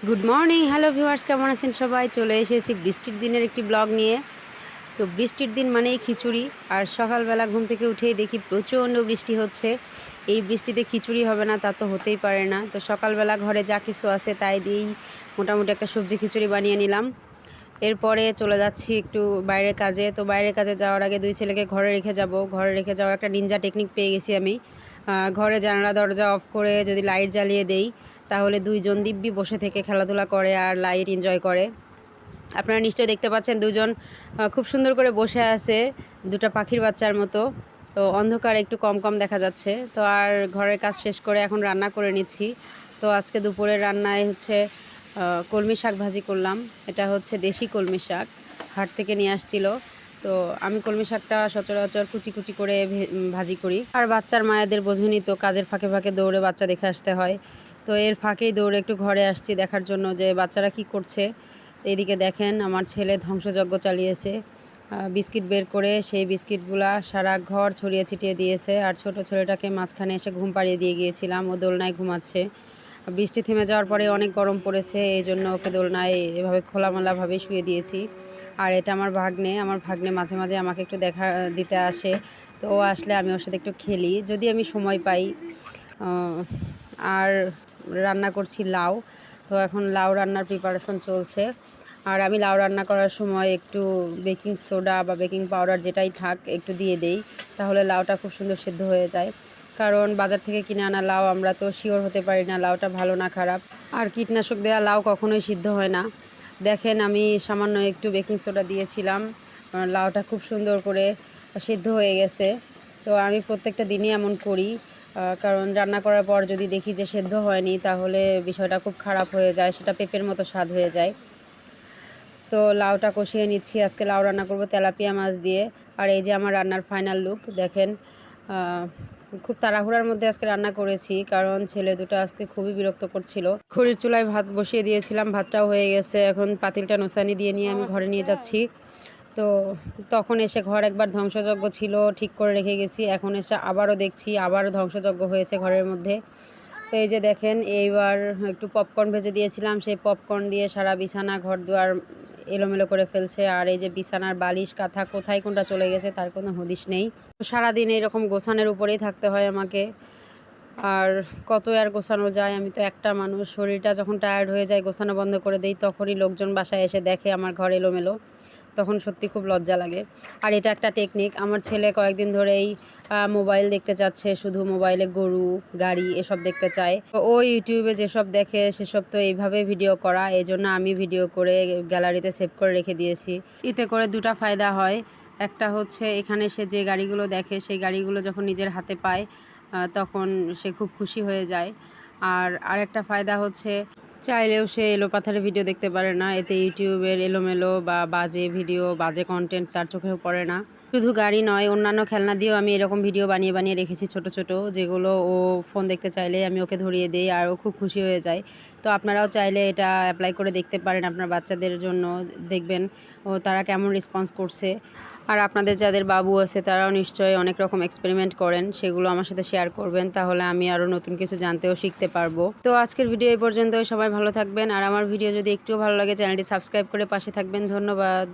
Good morning, hello viewers, কেমন আছেন সবাই? চলে এসেছি বৃষ্টির দিনের একটি ব্লগ নিয়ে। তো বৃষ্টির দিন মানেই খিচুড়ি, আর সকালবেলা ঘুম থেকে উঠেই দেখি প্রচণ্ড বৃষ্টি হচ্ছে। এই বৃষ্টিতে খিচুড়ি হবে না তা তো হতেই পারে না। তো সকালবেলা ঘরে যা কিছু আছে তাই দিয়েই মোটামুটি একটা সবজি খিচুড়ি বানিয়ে নিলাম। এরপরে চলে যাচ্ছি একটু বাইরের কাজে। তো বাইরের কাজে যাওয়ার আগে দুই ছেলেকে ঘরে রেখে যাব। ঘরে রেখে যাওয়ার একটা নিনজা টেকনিক পেয়ে গেছি আমি। ঘরে জানালা দরজা অফ করে যদি লাইট জ্বালিয়ে দেই, তাহলে দুইজন দিব্যি বসে থেকে খেলাধুলা করে আর লাইট এনজয় করে। আপনারা নিশ্চয়ই দেখতে পাচ্ছেন দুজন খুব সুন্দর করে বসে আছে, দুটো পাখির বাচ্চার মতো। তো অন্ধকার একটু কম কম দেখা যাচ্ছে। তো আর ঘরের কাজ শেষ করে এখন রান্না করে নিচ্ছি। তো আজকে দুপুরের রান্নায় হচ্ছে কলমি শাক ভাজি করলাম। এটা হচ্ছে দেশি কলমি শাক, হাট থেকে নিয়ে আসছিল। তো আমি কলমি শাকটা সচরাচর কুচি কুচি করে ভাজি করি। আর বাচ্চার মায়েদের বোঝেনি তো, কাজের ফাঁকে ফাঁকে দৌড়ে বাচ্চা দেখে আসতে হয়। তো এর ফাঁকেই দৌড়ে একটু ঘরে আসছি দেখার জন্য যে বাচ্চারা কি করছে। এদিকে দেখেন আমার ছেলে ধ্বংসযজ্ঞ চালিয়েছে। বিস্কিট বের করে সেই বিস্কিটগুলা সারা ঘর ছড়িয়ে ছিটিয়ে দিয়েছে। আর ছোট ছেলেটাকে মাঝখানে এসে ঘুম পাড়িয়ে দিয়ে গিয়েছিলাম, ও দোলনায় ঘুমাচ্ছে। বৃষ্টি থেমে যাওয়ার পরে অনেক গরম পড়েছে, এই জন্য ওকে দোলনায় এভাবে খোলামেলাভাবে শুয়ে দিয়েছি। আর এটা আমার ভাগ্নে মাঝে মাঝে আমাকে একটু দেখা দিতে আসে। তো ও আসলে আমি ওর সাথে একটু খেলি যদি আমি সময় পাই। আর রান্না করছি লাউ। তো এখন লাউ রান্নার প্রিপারেশন চলছে। আর আমি লাউ রান্না করার সময় একটু বেকিং সোডা বা বেকিং পাউডার যেটাই থাক একটু দিয়ে দেই, তাহলে লাউটা খুব সুন্দর সিদ্ধ হয়ে যায়। কারণ বাজার থেকে কিনে আনা লাউ আমরা তো শিওর হতে পারি না লাউটা ভালো না খারাপ। আর কীটনাশক দেওয়া লাউ কখনোই সিদ্ধ হয় না। দেখেন আমি সামান্য একটু বেকিং সোডা দিয়েছিলাম, লাউটা খুব সুন্দর করে সিদ্ধ হয়ে গেছে। তো আমি প্রত্যেকটা দিনই এমন করি, কারণ রান্না করার পর যদি দেখি যে সেদ্ধ হয়নি, তাহলে বিষয়টা খুব খারাপ হয়ে যায়, সেটা পেঁপের মতো স্বাদ হয়ে যায়। তো লাউটা কষিয়ে নিচ্ছি। আজকে লাউ রান্না করব তেলাপিয়া মাছ দিয়ে। আর এই যে আমার রান্নার ফাইনাল লুক দেখেন। খুব তাড়াহুড়ার মধ্যে আজকে রান্না করেছি, কারণ ছেলে দুটো আজকে খুবই বিরক্ত করছিল। খড়ির চুলায় ভাত বসিয়ে দিয়েছিলাম, ভাতটাও হয়ে গেছে। এখন পাতিলটা নোসানি দিয়ে নিয়ে আমি ঘরে নিয়ে যাচ্ছি। তো তখন এসে ঘর একবার ধ্বংসযজ্ঞ ছিল, ঠিক করে রেখে গেছি। এখন এসে আবারও দেখছি আবারও ধ্বংসযজ্ঞ হয়েছে ঘরের মধ্যে। তো এই যে দেখেন, এইবার একটু পপকর্ন ভেজে দিয়েছিলাম, সেই পপকর্ন দিয়ে সারা বিছানা ঘর দুয়ার এলোমেলো করে ফেলছে। আর এই যে বিছানার বালিশ কাঁথা কোথায় কোনটা চলে গেছে তার কোনো হদিশ নেই। সারাদিন এইরকম গোছানোর উপরেই থাকতে হয় আমাকে। আর কত আর গোছানো যায়, আমি তো একটা মানুষ। শরীরটা যখন টায়ার্ড হয়ে যায় গোছানো বন্ধ করে দেই, তখনই লোকজন বাসায় এসে দেখে আমার ঘর এলোমেলো, তখন সত্যি খুব লজ্জা লাগে। আর এটা একটা টেকনিক। আমার ছেলে কয়েকদিন ধরেই মোবাইল দেখতে চাচ্ছে, শুধু মোবাইলে গরু গাড়ি এসব দেখতে চায়। তো ও ইউটিউবে যেসব দেখে সেসব তো এইভাবে ভিডিও করা, এই জন্য আমি ভিডিও করে গ্যালারিতে সেভ করে রেখে দিয়েছি। এতে করে দুটা ফায়দা হয়। একটা হচ্ছে এখানে সে যে গাড়িগুলো দেখে সেই গাড়িগুলো যখন নিজের হাতে পায়, তখন সে খুব খুশি হয়ে যায়। আর আরেকটা ফায়দা হচ্ছে চাইলেও সে এলোপাথারি ভিডিও দেখতে পারে না, এতে ইউটিউবের এলোমেলো বা বাজে ভিডিও বাজে কন্টেন্ট তার চোখেও পড়ে না। শুধু গাড়ি নয়, অন্যান্য খেলনা দিয়েও আমি এরকম ভিডিও বানিয়ে বানিয়ে রেখেছি ছোট ছোট, যেগুলো ও ফোন দেখতে চাইলে আমি ওকে ধরিয়ে দিই আর ও খুব খুশি হয়ে যায়। তো আপনারাও চাইলে এটা অ্যাপ্লাই করে দেখতে পারেন আপনার বাচ্চাদের জন্য, দেখবেন ও তারা কেমন রেসপন্স করছে। আর আপনাদের যাদের বাবু আছে তারাও নিশ্চয়ই অনেক রকম এক্সপেরিমেন্ট করেন, সেগুলো আমার সাথে শেয়ার করবেন, তাহলে আমি আরও নতুন কিছু জানতেও শিখতে পারবো। তো আজকের ভিডিও এই পর্যন্তই। সবাই ভালো থাকবেন, আর আমার ভিডিও যদি একটুও ভালো লাগে চ্যানেলটি সাবস্ক্রাইব করে পাশে থাকবেন। ধন্যবাদ।